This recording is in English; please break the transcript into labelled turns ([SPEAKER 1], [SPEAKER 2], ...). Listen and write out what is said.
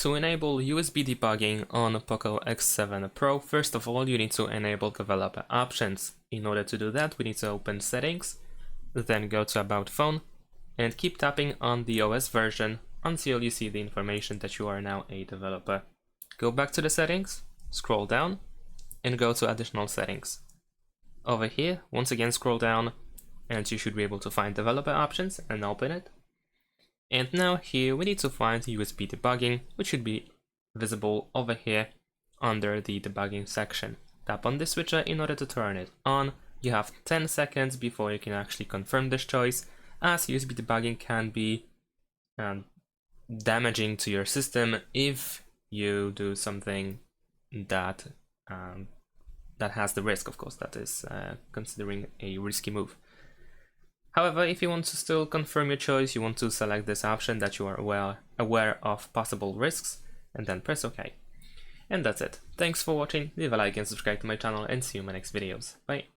[SPEAKER 1] To enable USB debugging on POCO X7 Pro, first of all, you need to enable developer options. In order to do that, we need to open Settings, then go to About Phone, and keep tapping on the OS version until you see the information that you are now a developer. Go back to the settings, scroll down, and go to Additional Settings. Over here, once again scroll down, and you should be able to find developer options and open it. And now here we need to find USB debugging, which should be visible over here under the debugging section. Tap on this switcher in order to turn it on. You have 10 seconds before you can actually confirm this choice, as USB debugging can be damaging to your system if you do something that that has the risk, of course, that is considering a risky move. However, if you want to still confirm your choice, you want to select this option that you are aware of possible risks, and then press OK. And that's it. Thanks for watching, leave a like and subscribe to my channel, and see you in my next videos. Bye!